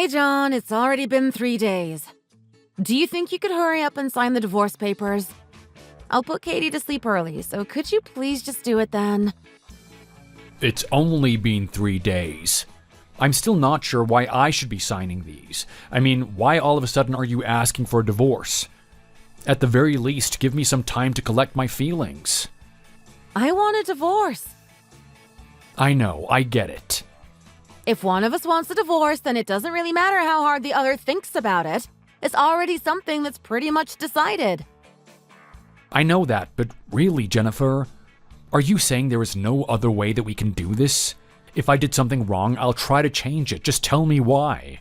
Hey, John, it's already been 3 days. Do you think you could hurry up and sign the divorce papers? I'll put Katie to sleep early, so could you please just do it then? It's only been 3 days. I'm still not sure why I should be signing these. I mean, why all of a sudden are you asking for a divorce? At the very least, give me some time to collect my feelings. I want a divorce. I know, I get it. If one of us wants a divorce, then it doesn't really matter how hard the other thinks about it. It's already something that's pretty much decided. I know that, but really, Jennifer, are you saying there is no other way that we can do this? If I did something wrong, I'll try to change it. Just tell me why.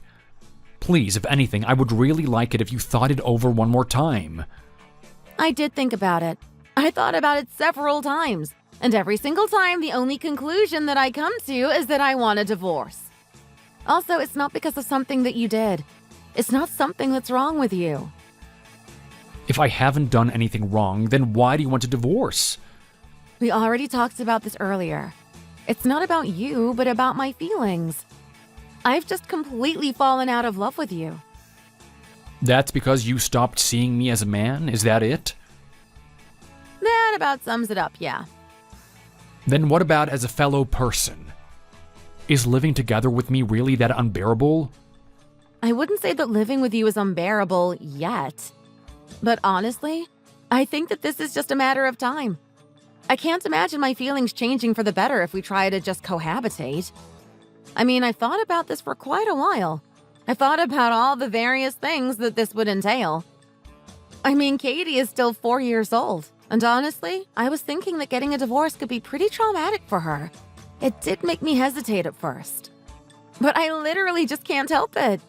Please, if anything, I would really like it if you thought it over one more time. I did think about it. I thought about it several times. And every single time, the only conclusion that I come to is that I want a divorce. Also, it's not because of something that you did. It's not something that's wrong with you. If I haven't done anything wrong, then why do you want a divorce? We already talked about this earlier. It's not about you, but about my feelings. I've just completely fallen out of love with you. That's because you stopped seeing me as a man? Is that it? That about sums it up, yeah. Then what about as a fellow person? Is living together with me really that unbearable? I wouldn't say that living with you is unbearable yet. But honestly, I think that this is just a matter of time. I can't imagine my feelings changing for the better if we try to just cohabitate. I mean, I thought about this for quite a while. I thought about all the various things that this would entail. I mean, Katie is still 4 years old. And honestly, I was thinking that getting a divorce could be pretty traumatic for her. It did make me hesitate at first. But I literally just can't help it.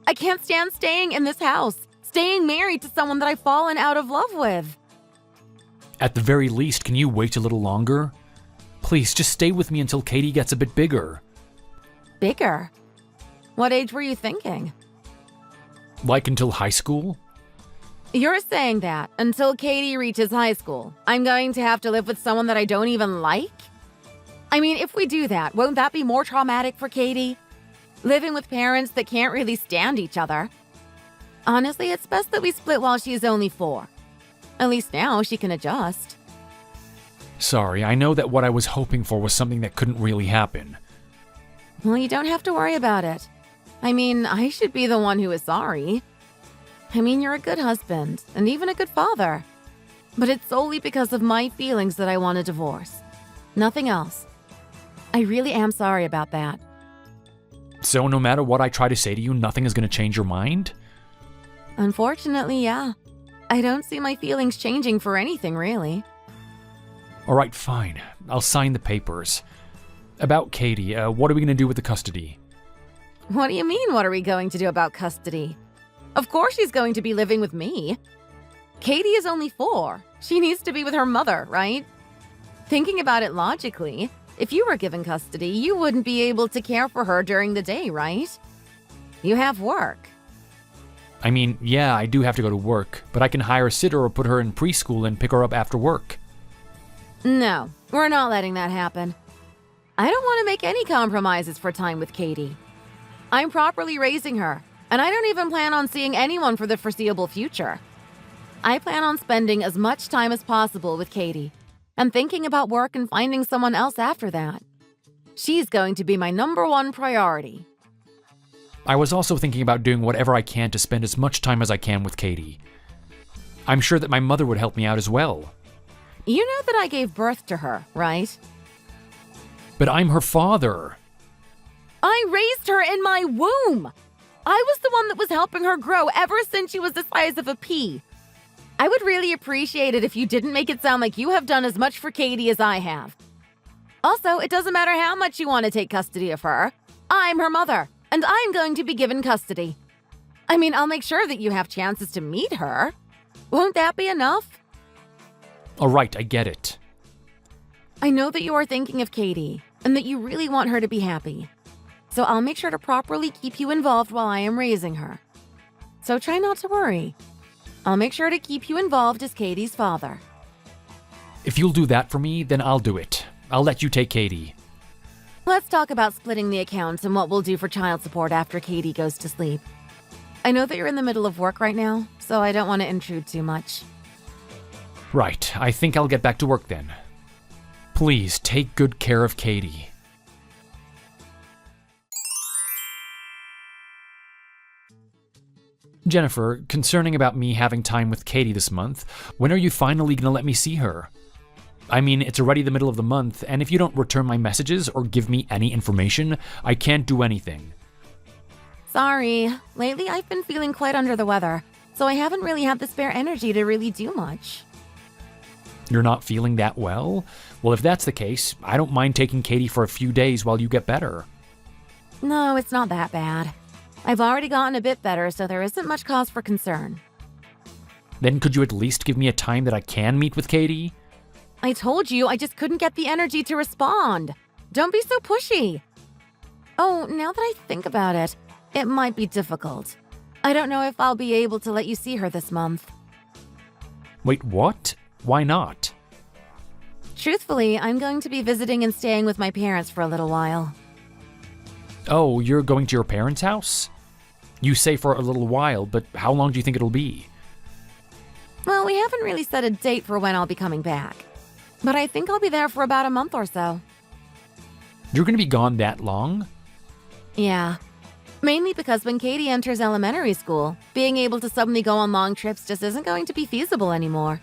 I can't stand staying in this house, staying married to someone that I've fallen out of love with. At the very least, can you wait a little longer? Please, just stay with me until Katie gets a bit bigger. Bigger? What age were you thinking? Like until high school? You're saying that until Katie reaches high school, I'm going to have to live with someone that I don't even like? I mean, if we do that, won't that be more traumatic for Katie? Living with parents that can't really stand each other. Honestly, it's best that we split while she's only 4. At least now she can adjust. Sorry, I know that what I was hoping for was something that couldn't really happen. Well, you don't have to worry about it. I mean, I should be the one who is sorry. I mean, you're a good husband, and even a good father. But it's solely because of my feelings that I want a divorce. Nothing else. I really am sorry about that. So no matter what I try to say to you, nothing is going to change your mind? Unfortunately, yeah. I don't see my feelings changing for anything, really. Alright, fine. I'll sign the papers. About Katie, what are we going to do with the custody? What do you mean, what are we going to do about custody? Of course she's going to be living with me. Katie is only 4. She needs to be with her mother, right? Thinking about it logically, if you were given custody, you wouldn't be able to care for her during the day, right? You have work. I mean, yeah, I do have to go to work, but I can hire a sitter or put her in preschool and pick her up after work. No, we're not letting that happen. I don't want to make any compromises for time with Katie. I'm properly raising her, and I don't even plan on seeing anyone for the foreseeable future. I plan on spending as much time as possible with Katie, and thinking about work and finding someone else after that. She's going to be my #1 priority. I was also thinking about doing whatever I can to spend as much time as I can with Katie. I'm sure that my mother would help me out as well. You know that I gave birth to her, right? But I'm her father. I raised her in my womb. I was the one that was helping her grow ever since she was the size of a pea. I would really appreciate it if you didn't make it sound like you have done as much for Katie as I have. Also, it doesn't matter how much you want to take custody of her. I'm her mother, and I'm going to be given custody. I mean, I'll make sure that you have chances to meet her. Won't that be enough? Alright, I get it. I know that you are thinking of Katie, and that you really want her to be happy. So I'll make sure to properly keep you involved while I am raising her. So try not to worry. I'll make sure to keep you involved as Katie's father. If you'll do that for me, then I'll do it. I'll let you take Katie. Let's talk about splitting the accounts and what we'll do for child support after Katie goes to sleep. I know that you're in the middle of work right now, so I don't want to intrude too much. Right, I think I'll get back to work then. Please take good care of Katie. Jennifer, concerning about me having time with Katie this month, when are you finally gonna let me see her? I mean, it's already the middle of the month, and if you don't return my messages or give me any information, I can't do anything. Sorry, lately I've been feeling quite under the weather, so I haven't really had the spare energy to really do much. You're not feeling that well? Well, if that's the case, I don't mind taking Katie for a few days while you get better. No, it's not that bad. I've already gotten a bit better, so there isn't much cause for concern. Then could you at least give me a time that I can meet with Katie? I told you I just couldn't get the energy to respond. Don't be so pushy. Oh, now that I think about it, it might be difficult. I don't know if I'll be able to let you see her this month. Wait, what? Why not? Truthfully, I'm going to be visiting and staying with my parents for a little while. Oh, you're going to your parents' house? You say for a little while, but how long do you think it'll be? Well, we haven't really set a date for when I'll be coming back. But I think I'll be there for about a month or so. You're going to be gone that long? Yeah. Mainly because when Katie enters elementary school, being able to suddenly go on long trips just isn't going to be feasible anymore.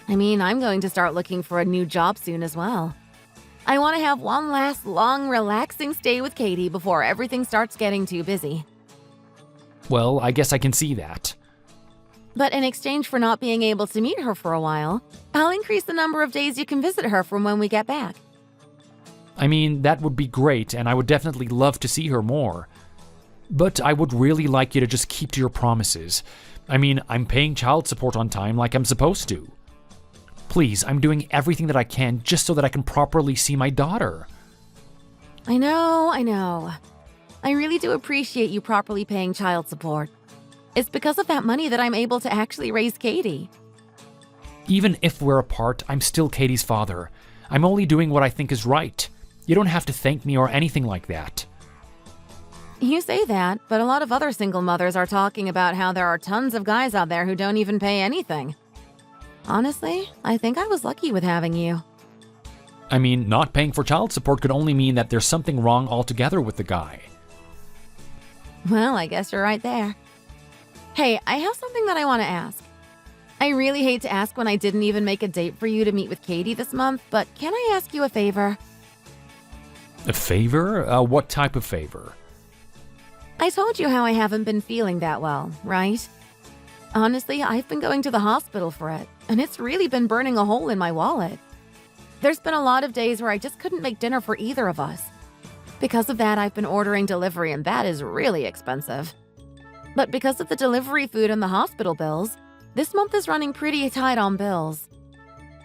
I mean, I'm going to start looking for a new job soon as well. I want to have one last long, relaxing stay with Katie before everything starts getting too busy. Well, I guess I can see that. But in exchange for not being able to meet her for a while, I'll increase the number of days you can visit her from when we get back. I mean, that would be great, and I would definitely love to see her more. But I would really like you to just keep to your promises. I mean, I'm paying child support on time like I'm supposed to. Please, I'm doing everything that I can just so that I can properly see my daughter. I know. I really do appreciate you properly paying child support. It's because of that money that I'm able to actually raise Katie. Even if we're apart, I'm still Katie's father. I'm only doing what I think is right. You don't have to thank me or anything like that. You say that, but a lot of other single mothers are talking about how there are tons of guys out there who don't even pay anything. Honestly, I think I was lucky with having you. I mean, not paying for child support could only mean that there's something wrong altogether with the guy. Well, I guess you're right there. Hey, I have something that I want to ask. I really hate to ask when I didn't even make a date for you to meet with Katie this month, but can I ask you a favor? A favor? What type of favor? I told you how I haven't been feeling that well, right? Honestly, I've been going to the hospital for it, and it's really been burning a hole in my wallet. There's been a lot of days where I just couldn't make dinner for either of us. Because of that, I've been ordering delivery, and that is really expensive. But because of the delivery food and the hospital bills, this month is running pretty tight on bills.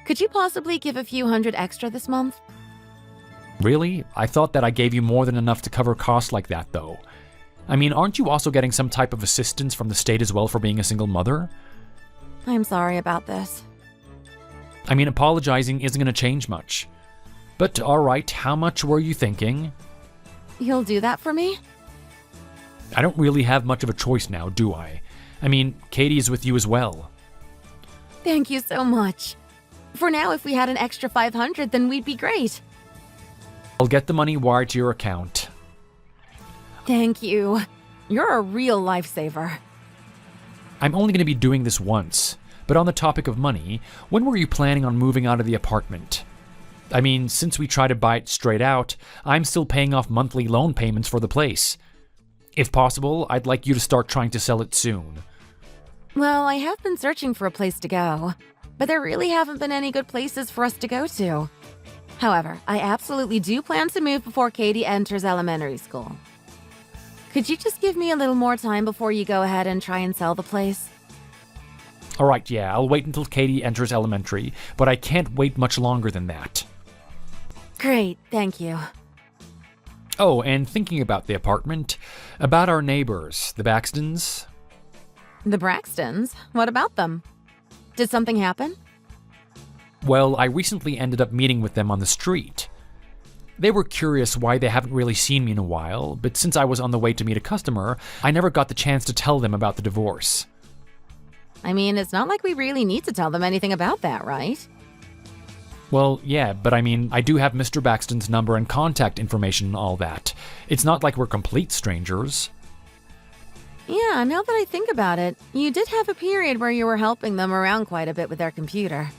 Could you possibly give a few hundred extra this month? Really? I thought that I gave you more than enough to cover costs like that, though. I mean, aren't you also getting some type of assistance from the state as well for being a single mother? I'm sorry about this. I mean, apologizing isn't going to change much. But alright, how much were you thinking? You'll do that for me? I don't really have much of a choice now, do I? I mean, Katie is with you as well. Thank you so much. For now, if we had an extra 500, then we'd be great. I'll get the money wired to your account. Thank you. You're a real lifesaver. I'm only going to be doing this once. But on the topic of money, when were you planning on moving out of the apartment? I mean, since we tried to buy it straight out, I'm still paying off monthly loan payments for the place. If possible, I'd like you to start trying to sell it soon. Well, I have been searching for a place to go, but there really haven't been any good places for us to go to. However, I absolutely do plan to move before Katie enters elementary school. Could you just give me a little more time before you go ahead and try and sell the place? Alright, yeah, I'll wait until Katie enters elementary, but I can't wait much longer than that. Great, thank you. Oh, and thinking about the apartment, about our neighbors, the Baxtons. The Braxtons? What about them? Did something happen? Well, I recently ended up meeting with them on the street. They were curious why they haven't really seen me in a while, but since I was on the way to meet a customer, I never got the chance to tell them about the divorce. I mean, it's not like we really need to tell them anything about that, right? Well, yeah, but I mean, I do have Mr. Baxton's number and contact information and all that. It's not like we're complete strangers. Yeah, now that I think about it, you did have a period where you were helping them around quite a bit with their computer.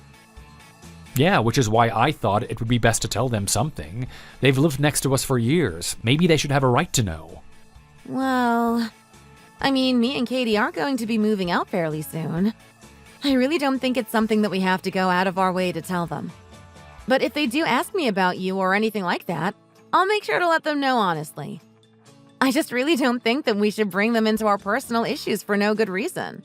Yeah, which is why I thought it would be best to tell them something. They've lived next to us for years. Maybe they should have a right to know. Well, I mean, me and Katie are going to be moving out fairly soon. I really don't think it's something that we have to go out of our way to tell them. But if they do ask me about you or anything like that, I'll make sure to let them know honestly. I just really don't think that we should bring them into our personal issues for no good reason.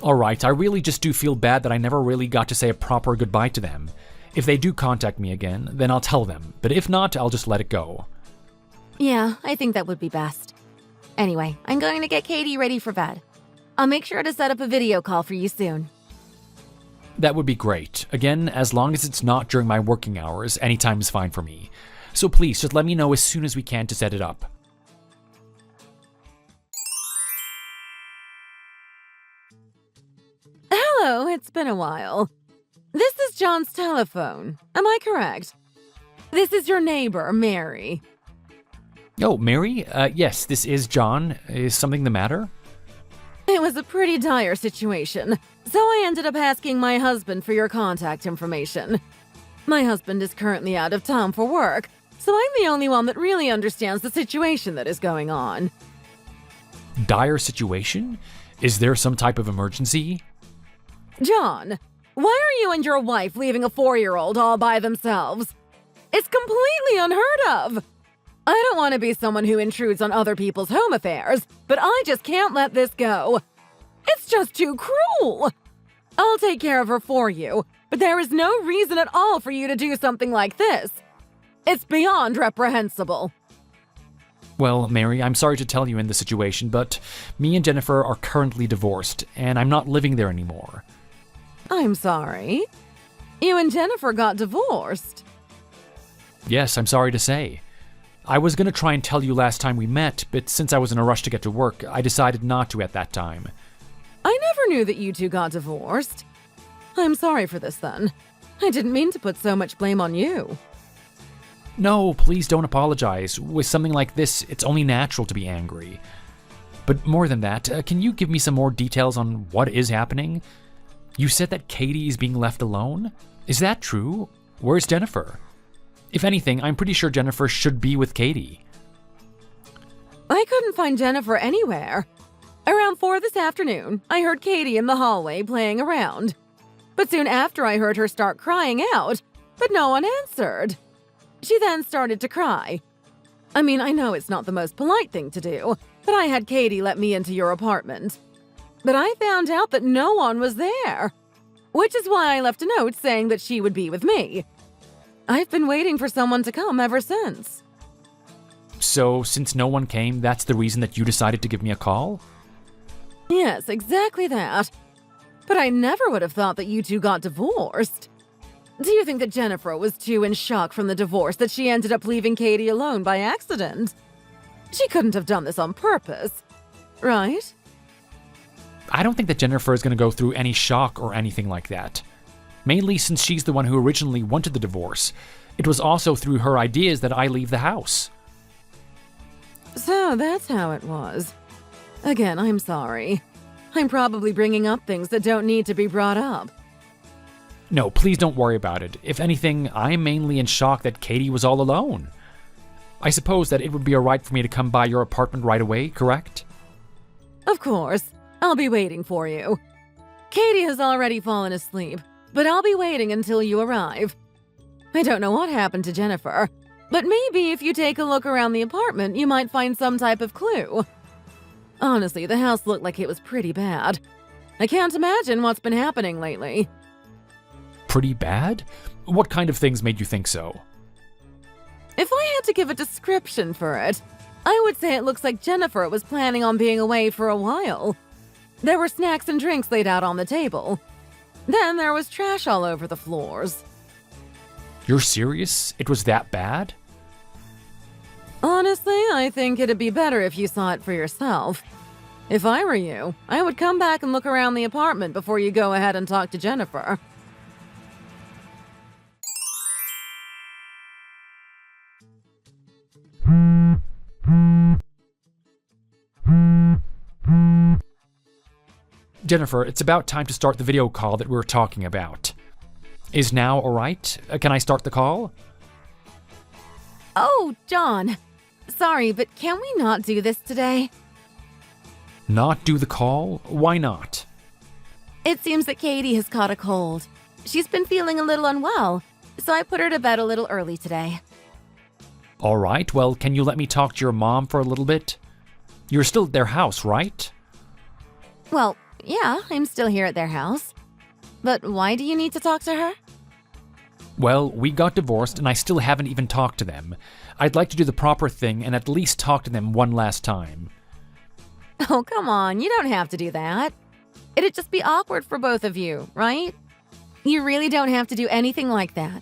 Alright, I really just do feel bad that I never really got to say a proper goodbye to them. If they do contact me again, then I'll tell them, but if not, I'll just let it go. Yeah, I think that would be best. Anyway, I'm going to get Katie ready for bed. I'll make sure to set up a video call for you soon. That would be great. Again, as long as it's not during my working hours, any time is fine for me. So please, just let me know as soon as we can to set it up. Hello, it's been a while. This is John's telephone. Am I correct? This is your neighbor, Mary. Oh, Mary? Yes, this is John. Is something the matter? It was a pretty dire situation, so I ended up asking my husband for your contact information. My husband is currently out of town for work, so I'm the only one that really understands the situation that is going on. Dire situation? Is there some type of emergency? John, why are you and your wife leaving a 4-year-old all by themselves? It's completely unheard of. I don't want to be someone who intrudes on other people's home affairs, but I just can't let this go. It's just too cruel. I'll take care of her for you, but there is no reason at all for you to do something like this. It's beyond reprehensible. Well, Mary, I'm sorry to tell you in this situation, but me and Jennifer are currently divorced, and I'm not living there anymore. I'm sorry. You and Jennifer got divorced. Yes, I'm sorry to say. I was going to try and tell you last time we met, but since I was in a rush to get to work, I decided not to at that time. I never knew that you two got divorced. I'm sorry for this then. I didn't mean to put so much blame on you. No, please don't apologize. With something like this, it's only natural to be angry. But more than that, can you give me some more details on what is happening? You said that Katie is being left alone? Is that true? Where's Jennifer? If anything, I'm pretty sure Jennifer should be with Katie. I couldn't find Jennifer anywhere. Around 4 this afternoon, I heard Katie in the hallway playing around. But soon after, I heard her start crying out, but no one answered. She then started to cry. I mean, I know it's not the most polite thing to do, but I had Katie let me into your apartment. But I found out that no one was there, which is why I left a note saying that she would be with me. I've been waiting for someone to come ever since. So, since no one came, that's the reason that you decided to give me a call? Yes, exactly that. But I never would have thought that you two got divorced. Do you think that Jennifer was too in shock from the divorce that she ended up leaving Katie alone by accident? She couldn't have done this on purpose, right? I don't think that Jennifer is going to go through any shock or anything like that. Mainly since she's the one who originally wanted the divorce. It was also through her ideas that I leave the house. So that's how it was. Again, I'm sorry. I'm probably bringing up things that don't need to be brought up. No, please don't worry about it. If anything, I'm mainly in shock that Katie was all alone. I suppose that it would be alright for me to come by your apartment right away, correct? Of course. I'll be waiting for you. Katie has already fallen asleep, but I'll be waiting until you arrive. I don't know what happened to Jennifer, but maybe if you take a look around the apartment, you might find some type of clue. Honestly, the house looked like it was pretty bad. I can't imagine what's been happening lately. Pretty bad? What kind of things made you think so? If I had to give a description for it, I would say it looks like Jennifer was planning on being away for a while. There were snacks and drinks laid out on the table. Then there was trash all over the floors. You're serious? It was that bad? Honestly, I think it'd be better if you saw it for yourself. If I were you, I would come back and look around the apartment before you go ahead and talk to Jennifer. Jennifer, it's about time to start the video call that we were talking about. Is now alright? Can I start the call? Oh, John. Sorry, but can we not do this today? Not do the call? Why not? It seems that Katie has caught a cold. She's been feeling a little unwell, so I put her to bed a little early today. Alright, well, can you let me talk to your mom for a little bit? You're still at their house, right? Well, yeah, I'm still here at their house. But why do you need to talk to her? Well, we got divorced and I still haven't even talked to them. I'd like to do the proper thing and at least talk to them one last time. Oh, come on, you don't have to do that. It'd just be awkward for both of you, right? You really don't have to do anything like that.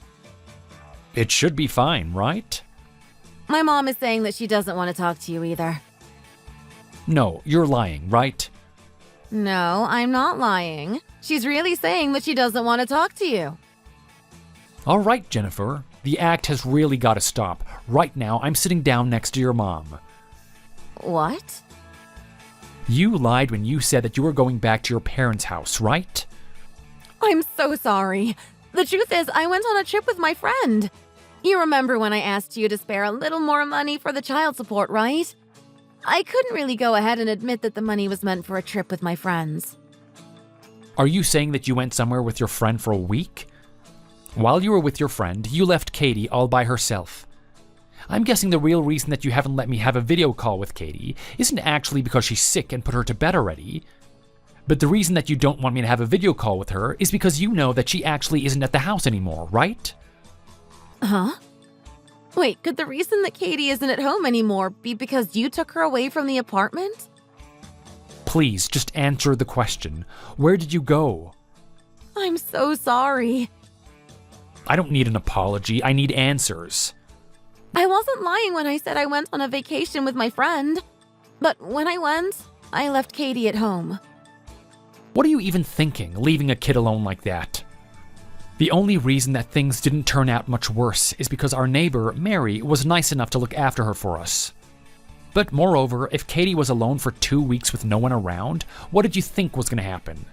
It should be fine, right? My mom is saying that she doesn't want to talk to you either. No, you're lying, right? No, I'm not lying. She's really saying that she doesn't want to talk to you. Alright, Jennifer. The act has really got to stop. Right now, I'm sitting down next to your mom. What? You lied when you said that you were going back to your parents' house, right? I'm so sorry. The truth is, I went on a trip with my friend. You remember when I asked you to spare a little more money for the child support, right? I couldn't really go ahead and admit that the money was meant for a trip with my friends. Are you saying that you went somewhere with your friend for a week? While you were with your friend, you left Katie all by herself. I'm guessing the real reason that you haven't let me have a video call with Katie isn't actually because she's sick and put her to bed already. But the reason that you don't want me to have a video call with her is because you know that she actually isn't at the house anymore, right? Huh? Wait, could the reason that Katie isn't at home anymore be because you took her away from the apartment? Please, just answer the question. Where did you go? I'm so sorry. I don't need an apology, I need answers. I wasn't lying when I said I went on a vacation with my friend. But when I went, I left Katie at home. What are you even thinking, leaving a kid alone like that? The only reason that things didn't turn out much worse is because our neighbor, Mary, was nice enough to look after her for us. But moreover, if Katie was alone for 2 weeks with no one around, what did you think was going to happen?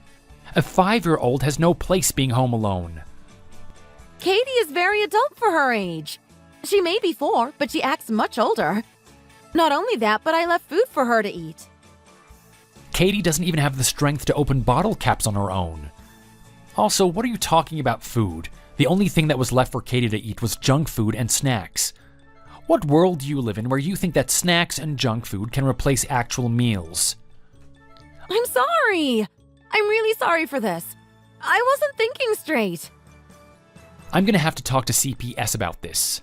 A 5-year-old has no place being home alone. Katie is very adult for her age. She may be 4, but she acts much older. Not only that, but I left food for her to eat. Katie doesn't even have the strength to open bottle caps on her own. Also, what are you talking about food? The only thing that was left for Katie to eat was junk food and snacks. What world do you live in where you think that snacks and junk food can replace actual meals? I'm sorry. I'm really sorry for this. I wasn't thinking straight. I'm gonna have to talk to CPS about this.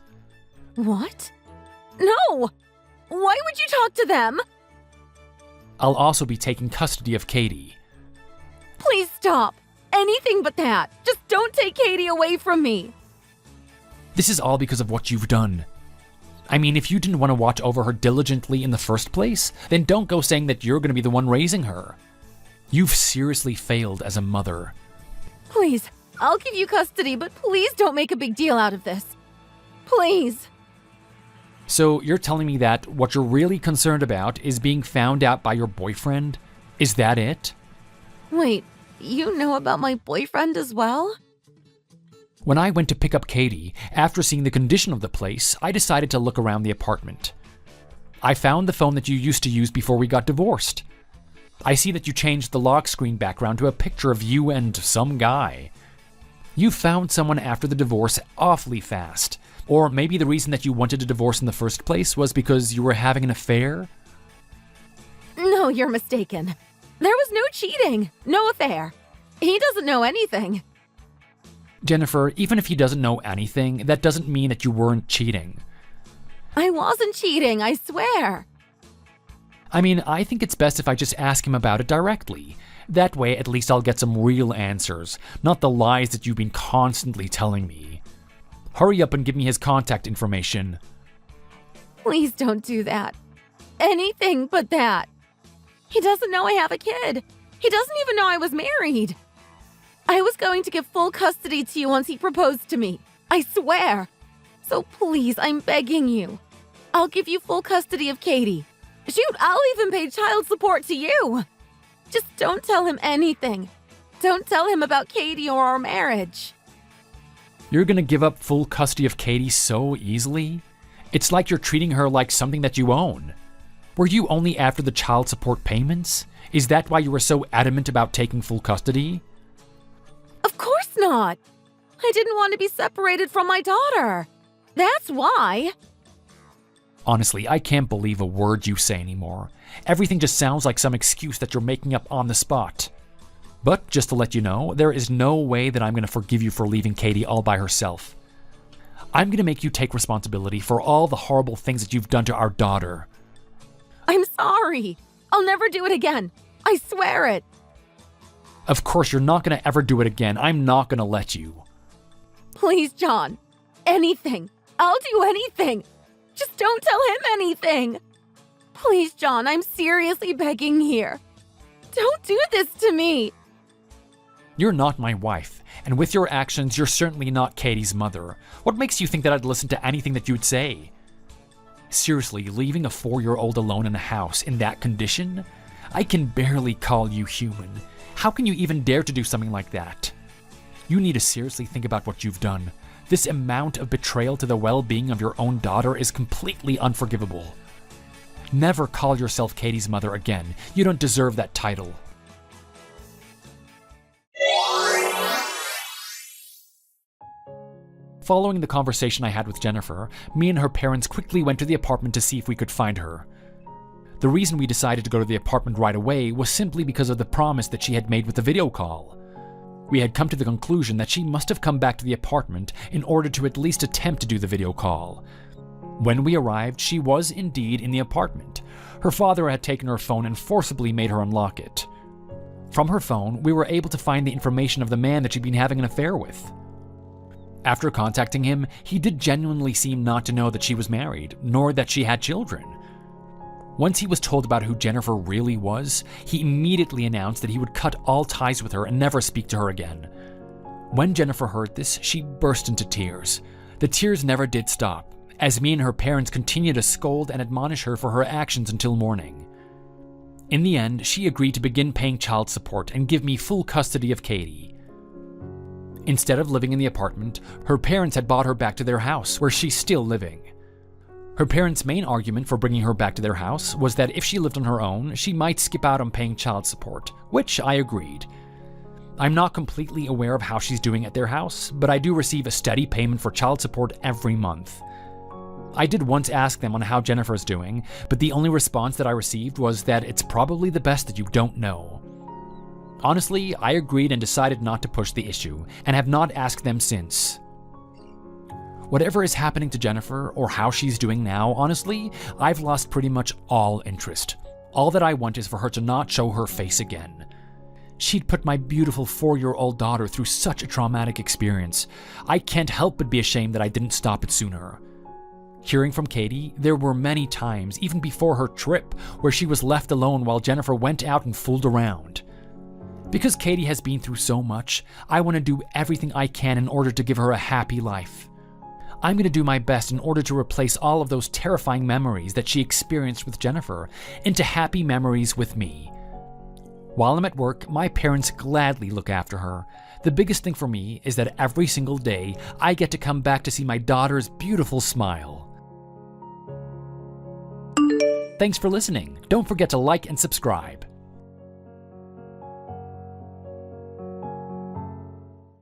What? No! Why would you talk to them? I'll also be taking custody of Katie. Please stop. Anything but that. Just don't take Katie away from me. This is all because of what you've done. I mean, if you didn't want to watch over her diligently in the first place, then don't go saying that you're going to be the one raising her. You've seriously failed as a mother. Please, I'll give you custody, but please don't make a big deal out of this. Please. So you're telling me that what you're really concerned about is being found out by your boyfriend? Is that it? Wait, you know about my boyfriend as well? When I went to pick up Katie, after seeing the condition of the place, I decided to look around the apartment. I found the phone that you used to use before we got divorced. I see that you changed the lock screen background to a picture of you and some guy. You found someone after the divorce awfully fast. Or maybe the reason that you wanted a divorce in the first place was because you were having an affair? No, you're mistaken. There was no cheating, no affair. He doesn't know anything. Jennifer, even if he doesn't know anything, that doesn't mean that you weren't cheating. I wasn't cheating, I swear. I mean, I think it's best if I just ask him about it directly. That way, at least I'll get some real answers, not the lies that you've been constantly telling me. Hurry up and give me his contact information. Please don't do that. Anything but that. He doesn't know I have a kid. He doesn't even know I was married. I was going to give full custody to you once he proposed to me. I swear. So please, I'm begging you. I'll give you full custody of Katie. Shoot, I'll even pay child support to you. Just don't tell him anything. Don't tell him about Katie or our marriage. You're gonna give up full custody of Katie so easily? It's like you're treating her like something that you own. Were you only after the child support payments? Is that why you were so adamant about taking full custody? Of course not. I didn't want to be separated from my daughter. That's why. Honestly, I can't believe a word you say anymore. Everything just sounds like some excuse that you're making up on the spot. But just to let you know, there is no way that I'm going to forgive you for leaving Katie all by herself. I'm going to make you take responsibility for all the horrible things that you've done to our daughter. I'm sorry. I'll never do it again. I swear it. Of course, you're not going to ever do it again. I'm not going to let you. Please, John. Anything. I'll do anything. Just don't tell him anything. Please, John, I'm seriously begging here. Don't do this to me. You're not my wife, and with your actions, you're certainly not Katie's mother. What makes you think that I'd listen to anything that you'd say? Seriously, leaving a 4-year-old alone in a house in that condition? I can barely call you human. How can you even dare to do something like that? You need to seriously think about what you've done. This amount of betrayal to the well-being of your own daughter is completely unforgivable. Never call yourself Katie's mother again. You don't deserve that title. Following the conversation I had with Jennifer, me and her parents quickly went to the apartment to see if we could find her. The reason we decided to go to the apartment right away was simply because of the promise that she had made with the video call. We had come to the conclusion that she must have come back to the apartment in order to at least attempt to do the video call. When we arrived, she was indeed in the apartment. Her father had taken her phone and forcibly made her unlock it. From her phone, we were able to find the information of the man that she'd been having an affair with. After contacting him, he did genuinely seem not to know that she was married, nor that she had children. Once he was told about who Jennifer really was, he immediately announced that he would cut all ties with her and never speak to her again. When Jennifer heard this, she burst into tears. The tears never did stop, as me and her parents continued to scold and admonish her for her actions until morning. In the end, she agreed to begin paying child support and give me full custody of Katie. Instead of living in the apartment, her parents had brought her back to their house, where she's still living. Her parents' main argument for bringing her back to their house was that if she lived on her own, she might skip out on paying child support, which I agreed. I'm not completely aware of how she's doing at their house, but I do receive a steady payment for child support every month. I did once ask them on how Jennifer's doing, but the only response that I received was that it's probably the best that you don't know. Honestly, I agreed and decided not to push the issue, and have not asked them since. Whatever is happening to Jennifer, or how she's doing now, honestly, I've lost pretty much all interest. All that I want is for her to not show her face again. She'd put my beautiful 4-year-old daughter through such a traumatic experience. I can't help but be ashamed that I didn't stop it sooner. Hearing from Katie, there were many times, even before her trip, where she was left alone while Jennifer went out and fooled around. Because Katie has been through so much, I want to do everything I can in order to give her a happy life. I'm going to do my best in order to replace all of those terrifying memories that she experienced with Jennifer into happy memories with me. While I'm at work, my parents gladly look after her. The biggest thing for me is that every single day, I get to come back to see my daughter's beautiful smile. Thanks for listening. Don't forget to like and subscribe.